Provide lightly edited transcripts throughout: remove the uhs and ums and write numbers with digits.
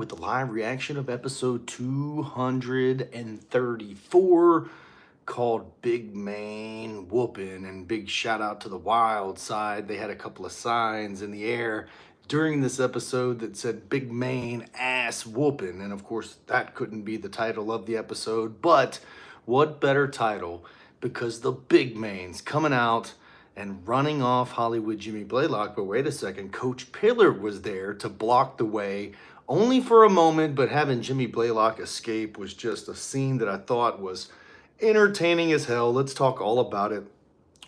with the live reaction of episode 234 called Big Man Whoopin'. And big shout out to the Wild Side. They had a couple of signs in the air during this episode that said Big Man Ass Whoopin'. And of course, that couldn't be the title of the episode, but what better title? Because the Big Man's coming out and running off Hollywood Jimmy Blaylock. But wait a second, Coach Pillar was there to block the way, only for a moment, but having Jimmy Blaylock escape was just a scene that I thought was entertaining as hell. Let's talk all about it.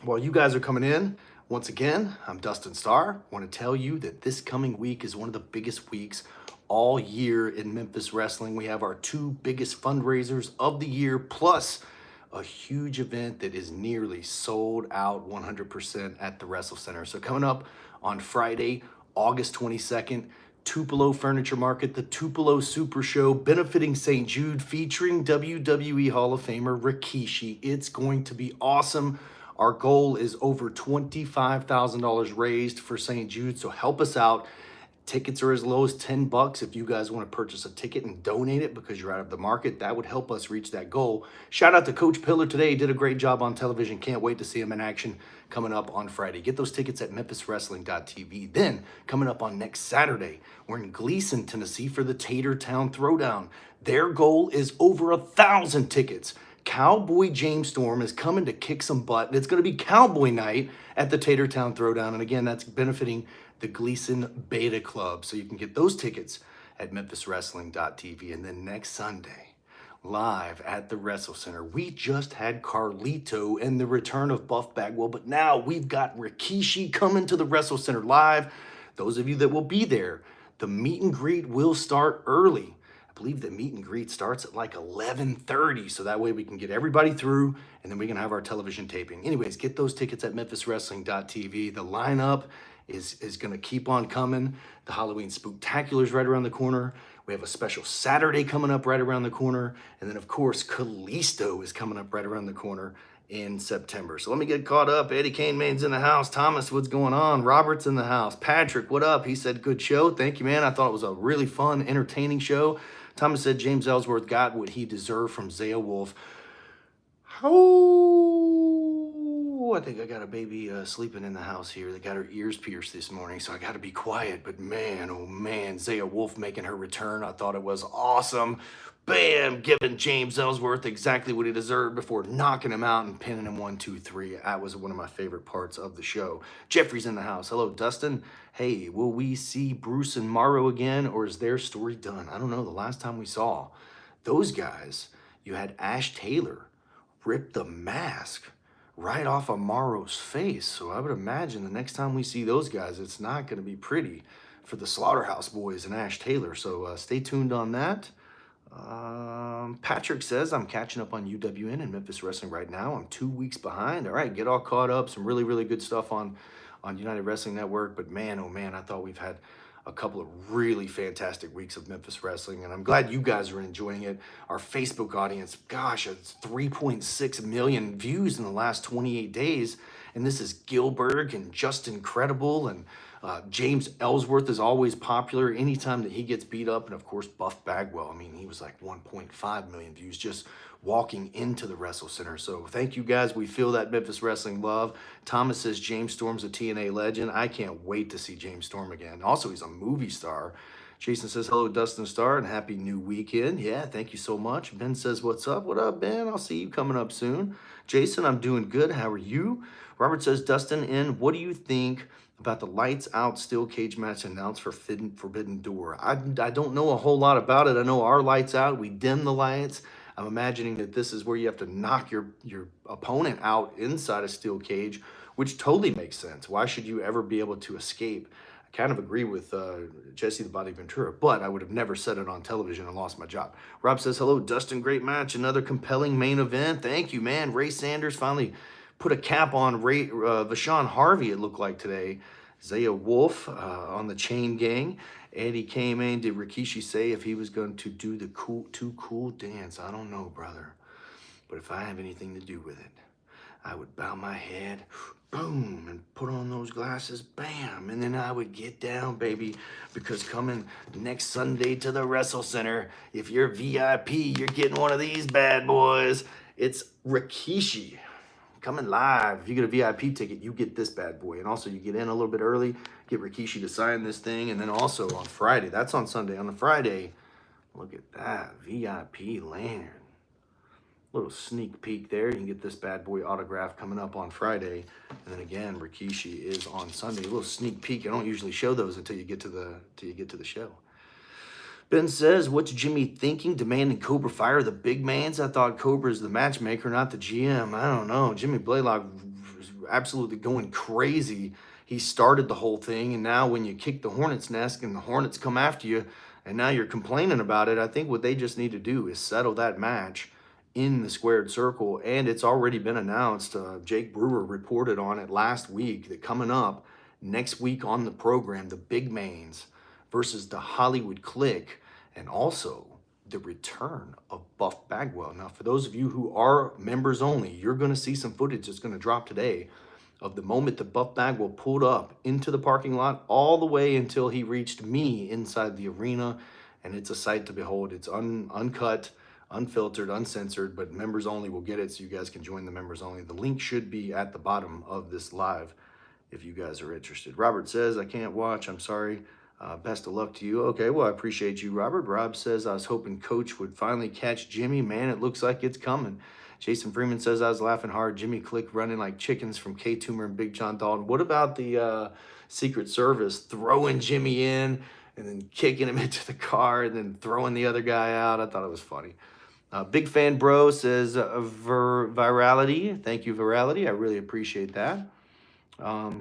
While you guys are coming in, once again, I'm Dustin Starr. I want to tell you that this coming week is one of the biggest weeks all year in Memphis Wrestling. We have our two biggest fundraisers of the year, plus a huge event that is nearly sold out 100% at the WrestleCenter. So coming up on Friday, August 22nd, Tupelo Furniture Market, the Tupelo Super Show, benefiting St. Jude, featuring WWE Hall of Famer Rikishi. It's going to be awesome. Our goal is over $25,000 raised for St. Jude, so help us out. Tickets are as low as $10 if you guys want to purchase a ticket and donate it because you're out of the market. That would help us reach that goal. Shout out to Coach Pillar today. He did a great job on television. Can't wait to see him in action coming up on Friday. Get those tickets at memphiswrestling.tv. Then, coming up on next Saturday, we're in Gleason, Tennessee for the Tater Town Throwdown. Their goal is over 1,000 tickets. Cowboy James Storm is coming to kick some butt, and it's going to be Cowboy Night at the Tater Town Throwdown. And again, that's benefiting the Gleason Beta Club. So you can get those tickets at memphiswrestling.tv. And then next Sunday, live at the WrestleCenter, we just had Carlito and the return of Buff Bagwell, but now we've got Rikishi coming to the WrestleCenter live. Those of you that will be there, the meet and greet will start early. I believe the meet and greet starts at like 11:30, so that way we can get everybody through, and then we can have our television taping. Anyways, get those tickets at memphiswrestling.tv. The lineup is going to keep on coming. The Halloween Spooktacular is right around the corner. We have a special Saturday coming up right around the corner. And then, of course, Kalisto is coming up right around the corner in September. So let me get caught up. Eddie Kane Main's in the house. Thomas, what's going on? Robert's in the house. Patrick, what up? He said, good show. Thank you, man. I thought it was a really fun, entertaining show. Thomas said James Ellsworth got what he deserved from Zaya Wolf. Oh, I think I got a baby sleeping in the house here. They got her ears pierced this morning, so I got to be quiet. But man, oh man, Zaya Wolf making her return. I thought it was awesome. Bam, giving James Ellsworth exactly what he deserved before knocking him out and pinning him 1, 2, 3. That was one of my favorite parts of the show. Jeffrey's in the house. Hello, Dustin. Hey, will we see Bruce and Morrow again, or is their story done? I don't know. The last time we saw those guys, you had Ash Taylor rip the mask right off of Morrow's face. So I would imagine the next time we see those guys, it's not going to be pretty for the Slaughterhouse Boys and Ash Taylor. So stay tuned on that. Patrick says, I'm catching up on UWN and Memphis Wrestling right now. I'm 2 weeks behind. All right, get all caught up. Some really, really good stuff on United Wrestling Network. But man, oh man, I thought we've had a couple of really fantastic weeks of Memphis Wrestling, and I'm glad you guys are enjoying it. Our Facebook audience, gosh, it's 3.6 million views in the last 28 days, and this is Gilbert and Justin Credible, and James Ellsworth is always popular anytime that he gets beat up, and of course Buff Bagwell. I mean, he was like 1.5 million views just walking into the WrestleCenter. So thank you guys. We feel that Memphis Wrestling love. Thomas says James Storm's a TNA legend. I can't wait to see James Storm again. Also, he's a movie star. Jason says, hello, Dustin Starr, and happy new weekend. Yeah, thank you so much. Ben says, what's up? What up, Ben? I'll see you coming up soon. Jason, I'm doing good. How are you? Robert says, Dustin, what do you think about the lights out steel cage match announced for Forbidden Door? I don't know a whole lot about it. I know our lights out. We dim the lights. I'm imagining that this is where you have to knock your opponent out inside a steel cage, which totally makes sense. Why should you ever be able to escape? I kind of agree with Jesse the Body Ventura, but I would have never said it on television and lost my job. Rob says, hello, Dustin, great match. Another compelling main event. Thank you, man. Ray Sanders finally put a cap on Vashon Harvey, it looked like today. Zaya Wolf on the Chain Gang. Eddie came in. Did Rikishi say if he was going to do the Too Cool dance? I don't know, brother. But if I have anything to do with it, I would bow my head, boom, and put on those glasses, bam, and then I would get down, baby, because coming next Sunday to the WrestleCenter, if you're VIP, you're getting one of these bad boys. It's Rikishi coming live. If you get a VIP ticket, you get this bad boy. And also you get in a little bit early, get Rikishi to sign this thing. And then also on Friday, that's on Sunday. On the Friday, look at that, VIP lanyard. Little sneak peek there. You can get this bad boy autograph coming up on Friday. And then again, Rikishi is on Sunday. A little sneak peek. I don't usually show those until you get to the show. Ben says, what's Jimmy thinking? Demanding Cobra fire the big mans? I thought Cobra is the matchmaker, not the GM. I don't know. Jimmy Blaylock was absolutely going crazy. He started the whole thing, and now when you kick the hornet's nest and the hornets come after you, and now you're complaining about it, I think what they just need to do is settle that match in the squared circle, and it's already been announced. Jake Brewer reported on it last week that coming up next week on the program, the big mans versus the Hollywood Clique, and also the return of Buff Bagwell. Now, for those of you who are members only, you're going to see some footage that's going to drop today of the moment that Buff Bagwell pulled up into the parking lot all the way until he reached me inside the arena, and it's a sight to behold. It's uncut, unfiltered, uncensored, but members only will get it, so you guys can join the members only. The link should be at the bottom of this live if you guys are interested. Robert says, I can't watch, I'm sorry. Best of luck to you. Okay, well, I appreciate you, Robert. Rob says, I was hoping Coach would finally catch Jimmy. Man, it looks like it's coming. Jason Freeman says, I was laughing hard. Jimmy Click running like chickens from K. Toomer and Big John Dalton. What about the Secret Service throwing Jimmy in and then kicking him into the car and then throwing the other guy out? I thought it was funny. Big Fan Bro says, virality. Thank you, virality. I really appreciate that.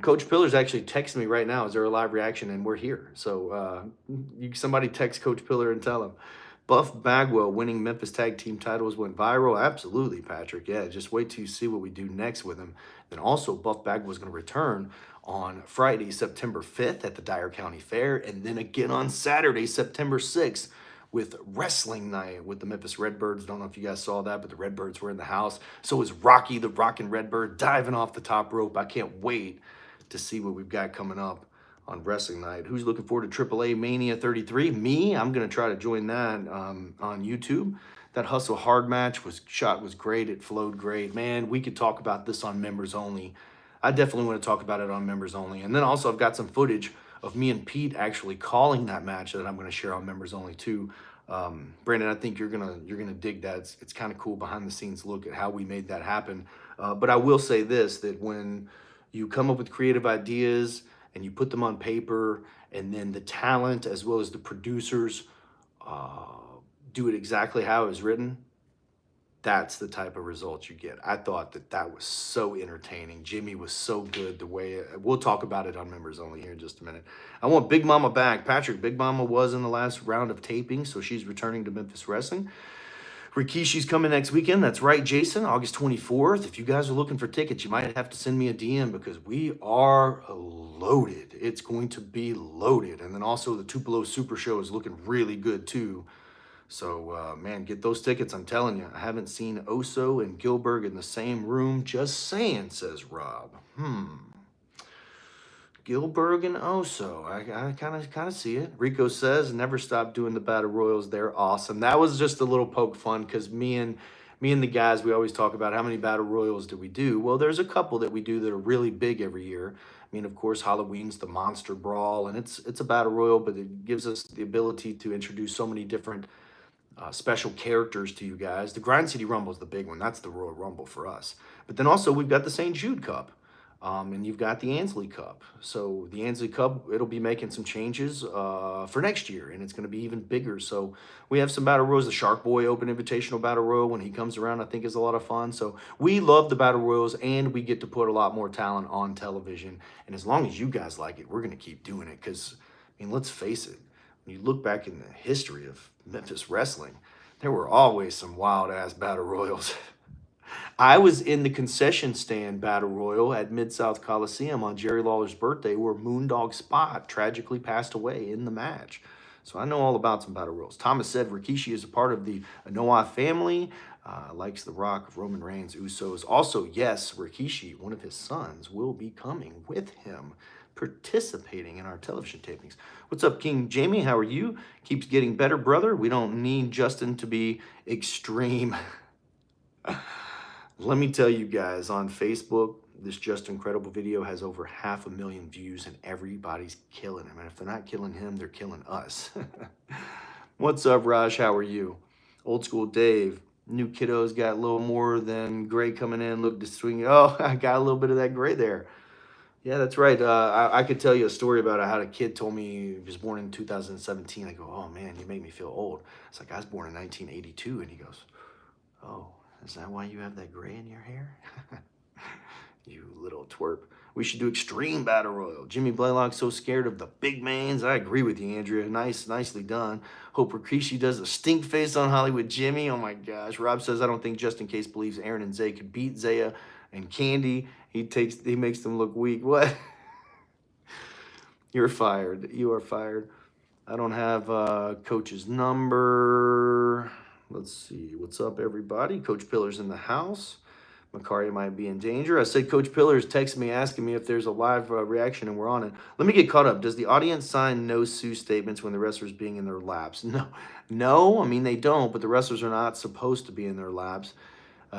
Coach Pillar's actually texting me right now. Is there a live reaction? And we're here. So somebody text Coach Pillar and tell him. Buff Bagwell winning Memphis Tag Team titles went viral. Absolutely, Patrick. Yeah, just wait till you see what we do next with him. Then also, Buff Bagwell is going to return on Friday, September 5th at the Dyer County Fair. And then again on Saturday, September 6th with Wrestling Night with the Memphis Redbirds. Don't know if you guys saw that, but the Redbirds were in the house. So is Rocky the Rockin' Redbird diving off the top rope. I can't wait to see what we've got coming up on Wrestling Night. Who's looking forward to AAA Mania 33? Me. I'm going to try to join that on YouTube. That Hustle Hard match was great. It flowed great. Man, we could talk about this on Members Only. I definitely want to talk about it on Members Only. And then also I've got some footage of me and Pete actually calling that match that I'm going to share on Members Only too. Brandon, I think you're gonna dig that. It's kind of cool behind the scenes look at how we made that happen. But I will say this, that when you come up with creative ideas and you put them on paper, and then the talent as well as the producers do it exactly how it was written, that's the type of results you get. I thought that was so entertaining. Jimmy was so good the way, we'll talk about it on Members Only here in just a minute. I want Big Mama back. Patrick, Big Mama was in the last round of taping, so she's returning to Memphis Wrestling. Rikishi's coming next weekend. That's right, Jason, August 24th. If you guys are looking for tickets, you might have to send me a DM because we are loaded. It's going to be loaded. And then also the Tupelo Super Show is looking really good too. So, man, get those tickets. I'm telling you, I haven't seen Oso and Gilbert in the same room. Just saying, says Rob. Gilbert and Oso. I kind of see it. Rico says, never stop doing the battle royals. They're awesome. That was just a little poke fun because me and the guys, we always talk about how many battle royals do we do. Well, there's a couple that we do that are really big every year. I mean, of course, Halloween's the Monster Brawl, and it's a battle royal, but it gives us the ability to introduce so many different special characters to you guys. The Grind City Rumble is the big one. That's the Royal Rumble for us. But then also we've got the St. Jude Cup. And you've got the Ansley Cup. So the Ansley Cup, it'll be making some changes for next year, and it's going to be even bigger. So we have some Battle Royals. The Shark Boy Open Invitational Battle Royal, when he comes around, I think is a lot of fun. So we love the Battle Royals, and we get to put a lot more talent on television. And as long as you guys like it, we're going to keep doing it because, I mean, let's face it, when you look back in the history of Memphis wrestling, there were always some wild-ass Battle Royals. I was in the concession stand Battle Royal at Mid-South Coliseum on Jerry Lawler's birthday where Moondog Spot tragically passed away in the match. So I know all about some battle royals. Thomas said Rikishi is a part of the Anoa'i family. Likes The Rock, Roman Reigns, Usos. Also, yes, Rikishi, one of his sons, will be coming with him, participating in our television tapings. What's up, King Jamie? How are you? Keeps getting better, brother. We don't need Justin to be extreme. Let me tell you guys, on Facebook, this Just Incredible video has over 500,000 views, and everybody's killing him. And if they're not killing him, they're killing us. What's up, Raj? How are you? Old School Dave. New kiddos got a little more than gray coming in. Look to swing. Oh, I got a little bit of that gray there. Yeah, that's right. I could tell you a story about how a kid told me he was born in 2017. I go, oh man, you make me feel old. It's like, I was born in 1982. And he goes, oh, is that why you have that gray in your hair? You little twerp. We should do Extreme Battle Royal. Jimmy Blaylock's so scared of the big mans. I agree with you, Andrea. Nicely done. Hope Rikishi does a stink face on Hollywood Jimmy. Oh my gosh. Rob says, I don't think Just In Case believes Aaron and Zay could beat Zaya and Candy. He makes them look weak. What? You're fired. You are fired. I don't have Coach's number. Let's see. What's up, everybody? Coach Pillar's in the house. Makaria might be in danger. I said Coach Pillar's texted me asking me if there's a live reaction, and we're on it. Let me get caught up. Does the audience sign no sue statements when the wrestlers being in their laps? No. I mean, they don't, but the wrestlers are not supposed to be in their laps.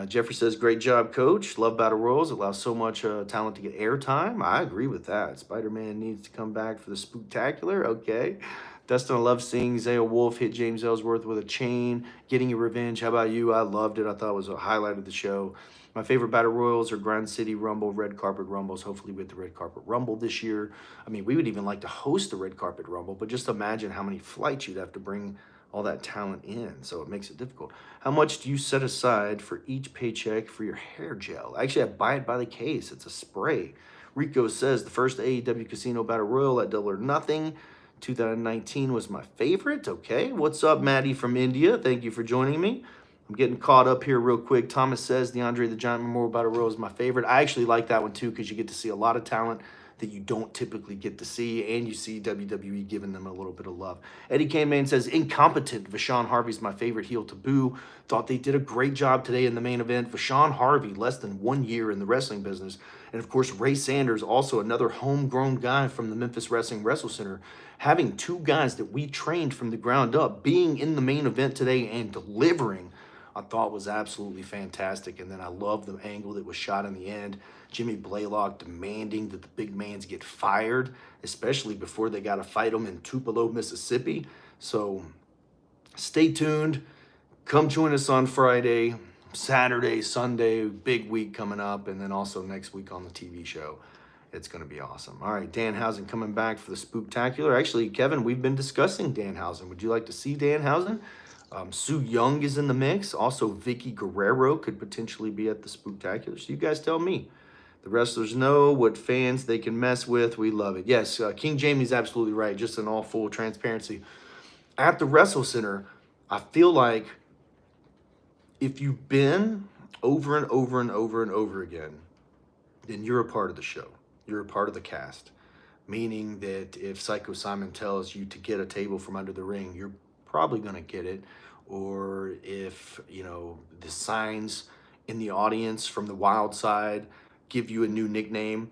Jeffrey says, great job, Coach. Love Battle Royals. It allows so much talent to get airtime. I agree with that. Spider-Man needs to come back for the spooktacular. Okay. Dustin, I love seeing Zaya Wolf hit James Ellsworth with a chain, getting your revenge. How about you? I loved it. I thought it was a highlight of the show. My favorite Battle Royals are Grand City Rumble, Red Carpet Rumbles, hopefully with the Red Carpet Rumble this year. I mean, we would even like to host the Red Carpet Rumble, but just imagine how many flights you'd have to bring all that talent in, so it makes it difficult. How much do you set aside for each paycheck for your hair gel? Actually, I buy it by the case. It's a spray. Rico says the first AEW Casino Battle Royal at Double or Nothing 2019 was my favorite. Okay, what's up, Maddie from India? Thank you for joining me. I'm getting caught up here real quick. Thomas says the Andre the Giant Memorial Battle Royal is my favorite. I actually like that one too because you get to see a lot of talent that you don't typically get to see, and you see WWE giving them a little bit of love. Eddie Canman says, incompetent. Vashon Harvey's my favorite heel to boo. Thought they did a great job today in the main event. Vashon Harvey, less than 1 year in the wrestling business. And of course, Ray Sanders, also another homegrown guy from the Memphis Wrestling WrestleCenter. Having two guys that we trained from the ground up, being in the main event today and delivering, I thought was absolutely fantastic. And then I love the angle that was shot in the end. Jimmy Blaylock demanding that the big mans get fired, especially before they got to fight them in Tupelo, Mississippi. So stay tuned. Come join us on Friday, Saturday, Sunday, big week coming up, and then also next week on the TV show. It's going to be awesome. All right, Danhausen coming back for the Spooktacular. Actually, Kevin, we've been discussing Danhausen. Would you like to see Danhausen? Sue Young is in the mix. Also, Vicky Guerrero could potentially be at the Spooktacular. So you guys tell me. The wrestlers know what fans they can mess with. We love it. Yes, King Jamie's absolutely right. Just in all full transparency. At the WrestleCenter, I feel like if you've been over and over and over and over again, then you're a part of the show. You're a part of the cast. Meaning that if Psycho Simon tells you to get a table from under the ring, you're probably going to get it. Or if, you know, the signs in the audience from the wild side give you a new nickname,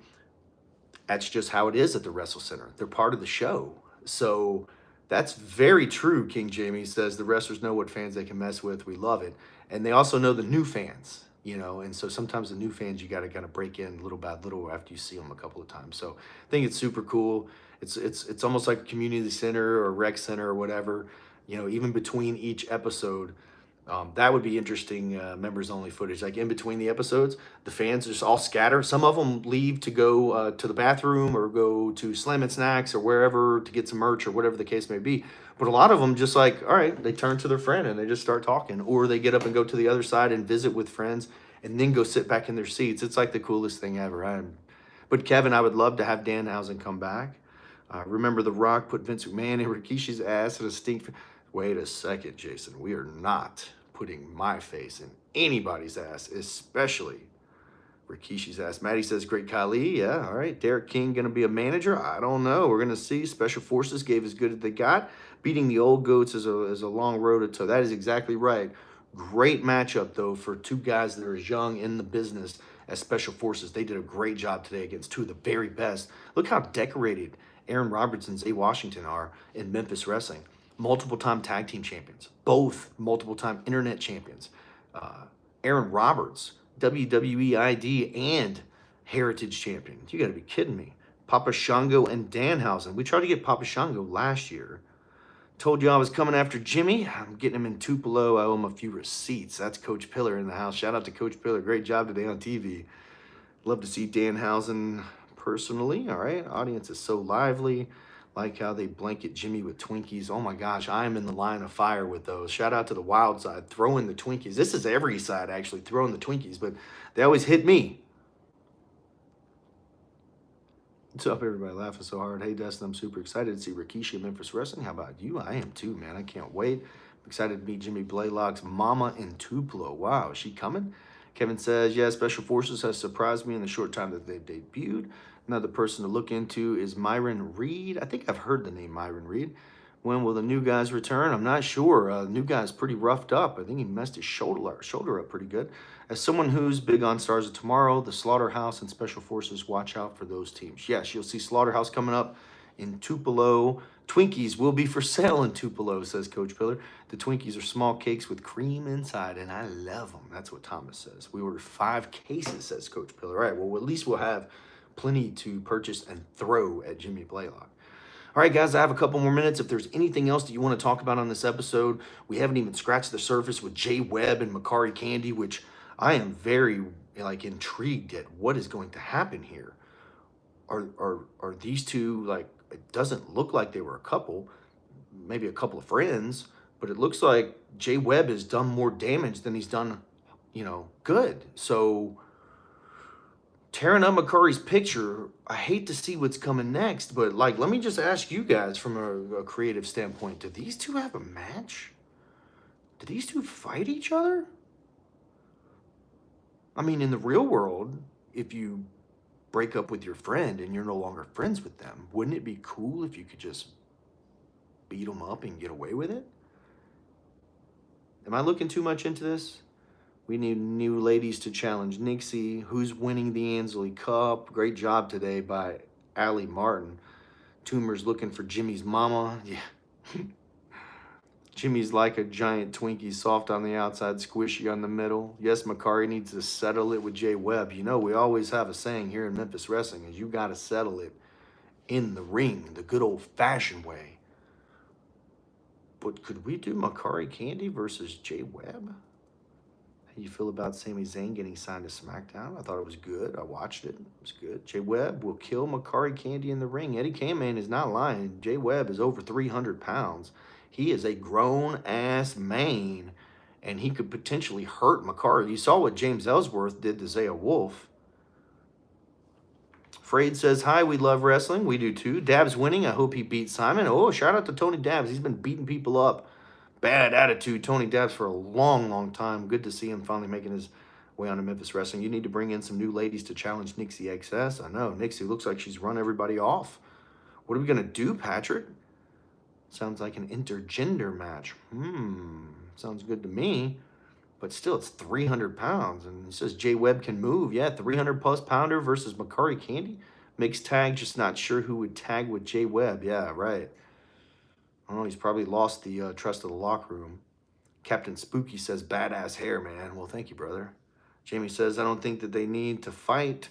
that's just how it is at the WrestleCenter. They're part of the show. So that's very true, King Jamie says. The wrestlers know what fans they can mess with. We love it. And they also know the new fans, you know, and so sometimes the new fans, you got to kind of break in little by little after you see them a couple of times. So I think it's super cool. It's almost like a community center or rec center or whatever, you know, even between each episode. That would be interesting, members only footage. Like in between the episodes, the fans just all scatter. Some of them leave to go to the bathroom or go to Slam and Snacks or wherever to get some merch or whatever the case may be. But a lot of them just like, all right, they turn to their friend and they just start talking. Or they get up and go to the other side and visit with friends and then go sit back in their seats. It's like the coolest thing ever. But Kevin, I would love to have Danhausen come back. Remember The Rock put Vince McMahon in Rikishi's ass in a stink. Wait a second, Jason. We are not putting my face in anybody's ass, especially Rikishi's asked. Maddie says, great Khali. Yeah, all right. Derek King going to be a manager? I don't know. We're going to see. Special Forces gave as good as they got. Beating the old goats is a long road to toe. That is exactly right. Great matchup, though, for two guys that are as young in the business as Special Forces. They did a great job today against two of the very best. Look how decorated Aaron Robertson and Zay Washington are in Memphis Wrestling. Multiple-time tag team champions. Both multiple-time internet champions. Aaron Roberts, WWE ID and Heritage champion. You got to be kidding me. Papa Shango and Danhausen. We tried to get Papa Shango last year. Told you I was coming after Jimmy. I'm getting him in Tupelo. I owe him a few receipts. That's Coach Pillar in the house. Shout out to Coach Pillar. Great job today on TV. Love to see Danhausen personally. All right. Audience is so lively. Like how they blanket Jimmy with Twinkies. Oh my gosh, I am in the line of fire with those. Shout out to the wild side, throwing the Twinkies. This is every side actually throwing the Twinkies, but they always hit me. What's up, everybody? Laughing so hard. Hey, Dustin, I'm super excited to see Rikishi at Memphis Wrestling. How about you? I am too, man. I can't wait. I'm excited to meet Jimmy Blaylock's mama in Tupelo. Wow, is she coming? Kevin says, yeah, Special Forces has surprised me in the short time that they've debuted. Another person to look into is Myron Reed. I think I've heard the name Myron Reed. When will the new guys return? I'm not sure. The new guy's pretty roughed up. I think he messed his shoulder up pretty good. As someone who's big on Stars of Tomorrow, the Slaughterhouse and Special Forces, watch out for those teams. Yes, you'll see Slaughterhouse coming up in Tupelo. Twinkies will be for sale in Tupelo, says Coach Pillar. The Twinkies are small cakes with cream inside, and I love them. That's what Thomas says. We ordered 5 cases, says Coach Pillar. All right, well, at least we'll have plenty to purchase and throw at Jimmy Blaylock. All right, guys, I have a couple more minutes. If there's anything else that you want to talk about on this episode, we haven't even scratched the surface with Jay Webb and Makari Candy, which I am very intrigued at what is going to happen here. Are these two, it doesn't look like they were a couple, maybe a couple of friends, but it looks like Jay Webb has done more damage than he's done, good. So tearing up Makari's picture, I hate to see what's coming next, but let me just ask you guys from a creative standpoint, do these two have a match? Do these two fight each other? I mean, in the real world, if you break up with your friend and you're no longer friends with them, wouldn't it be cool if you could just beat them up and get away with it? Am I looking too much into this? We need new ladies to challenge Nixie. Who's winning the Ansley Cup? Great job today by Allie Martin. Toomer's looking for Jimmy's mama. Yeah. Jimmy's like a giant Twinkie, soft on the outside, squishy on the middle. Yes, Makari needs to settle it with Jay Webb. We always have a saying here in Memphis Wrestling is you got to settle it in the ring, the good old-fashioned way. But could we do Makari Candy versus Jay Webb? How do you feel about Sami Zayn getting signed to SmackDown? I thought it was good. I watched it. It was good. Jay Webb will kill Makari Candy in the ring. Eddie K-Man is not lying. Jay Webb is over 300 pounds. He is a grown-ass man, and he could potentially hurt Makari. You saw what James Ellsworth did to Zaya Wolf. Frade says, hi, we love wrestling. We do too. Dabs winning. I hope he beats Simon. Oh, shout out to Tony Dabs. He's been beating people up. Bad attitude, Tony Dabs, for a long, long time. Good to see him finally making his way onto Memphis Wrestling. You need to bring in some new ladies to challenge Nixie XS. I know. Nixie looks like she's run everybody off. What are we going to do, Patrick? Sounds like an intergender match. Sounds good to me. But still, it's 300 pounds. And it says Jay Webb can move. Yeah, 300-plus pounder versus Makari Candy. Mixed tag, just not sure who would tag with Jay Webb. Yeah, right. I don't know, he's probably lost the trust of the locker room. Captain Spooky says, badass hair, man. Well, thank you, brother. Jamie says, I don't think that they need to fight.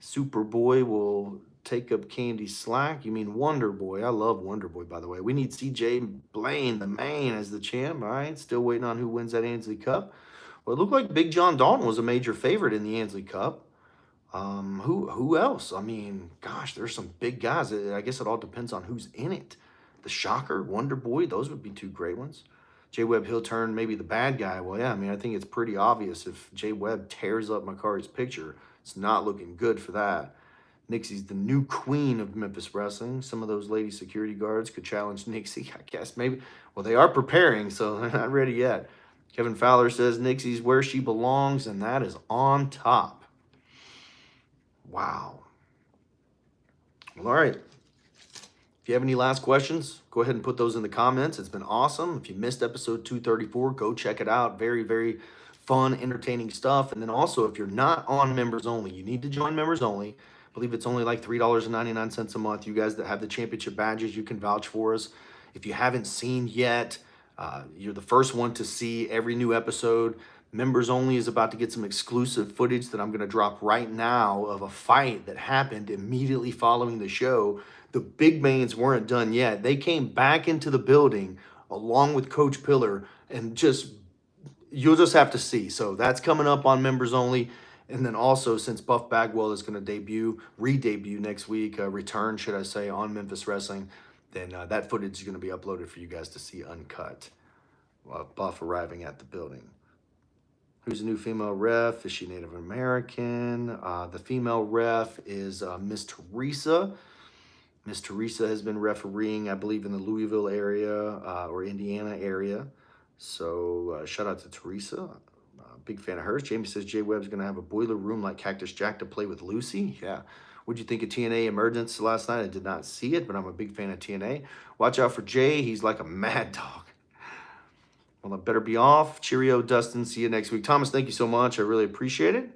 Superboy will take up Candy's slack. You mean Wonder Boy. I love Wonder Boy, by the way. We need CJ Blaine, the main, as the champ. All right, still waiting on who wins that Ansley Cup. Well, it looked like Big John Dalton was a major favorite in the Ansley Cup. Who else? I mean, gosh, there's some big guys. I guess it all depends on who's in it. The Shocker, Wonder Boy, those would be two great ones. Jay Webb, he'll turn maybe the bad guy. Well, yeah, I mean, I think it's pretty obvious if Jay Webb tears up Makari's picture, it's not looking good for that. Nixie's the new queen of Memphis Wrestling. Some of those lady security guards could challenge Nixie, I guess, maybe. Well, they are preparing, so they're not ready yet. Kevin Fowler says Nixie's where she belongs, and that is on top. Wow. Well, all right. If you have any last questions, go ahead and put those in the comments. It's been awesome. If you missed episode 234, go check it out. Very, very fun, entertaining stuff. And then also, if you're not on members only, you need to join members only. I believe it's only like $3.99 a month. You guys that have the championship badges, you can vouch for us. If you haven't seen yet, you're the first one to see every new episode. Members Only is about to get some exclusive footage that I'm going to drop right now of a fight that happened immediately following the show. The big mains weren't done yet. They came back into the building along with Coach Pillar, and you'll just have to see. So that's coming up on Members Only. And then also, since Buff Bagwell is going to re-debut next week, return, should I say, on Memphis Wrestling, then that footage is going to be uploaded for you guys to see uncut. Buff arriving at the building. Who's the new female ref? Is she Native American? The female ref is Miss Teresa. Miss Teresa has been refereeing, I believe, in the Louisville area or Indiana area. So shout out to Teresa. Big fan of hers. Jamie says Jay Webb's going to have a boiler room like Cactus Jack to play with Lucy. Yeah. What'd you think of TNA Emergence last night? I did not see it, but I'm a big fan of TNA. Watch out for Jay. He's like a mad dog. Well, I better be off. Cheerio, Dustin. See you next week. Thomas, thank you so much. I really appreciate it.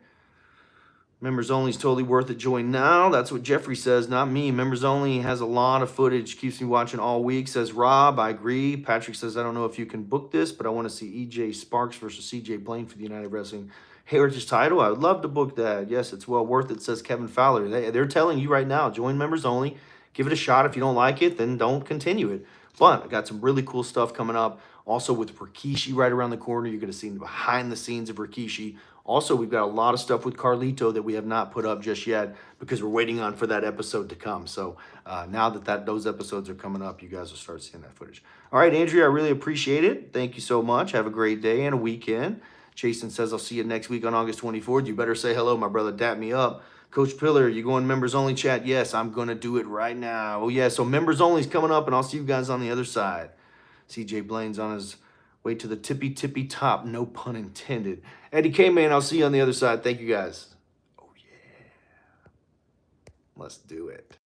Members Only is totally worth it. Join now. That's what Jeffrey says, not me. Members Only has a lot of footage. Keeps me watching all week, says Rob. I agree. Patrick says, I don't know if you can book this, but I want to see EJ Sparks versus CJ Blaine for the United Wrestling Heritage title. I would love to book that. Yes, it's well worth it, says Kevin Fowler. They're telling you right now, join Members Only. Give it a shot. If you don't like it, then don't continue it. But I got some really cool stuff coming up. Also with Rikishi right around the corner, you're going to see behind the scenes of Rikishi. Also, we've got a lot of stuff with Carlito that we have not put up just yet because we're waiting on for that episode to come. So now that those episodes are coming up, you guys will start seeing that footage. All right, Andrea, I really appreciate it. Thank you so much. Have a great day and a weekend. Jason says, I'll see you next week on August 24th. You better say hello, my brother. Dap me up. Coach Pillar, you going members only chat? Yes, I'm going to do it right now. Oh, yeah, so members only is coming up, and I'll see you guys on the other side. CJ Blaine's on his way to the tippy top, no pun intended. Eddie K, man, I'll see you on the other side. Thank you guys. Oh, yeah. Let's do it.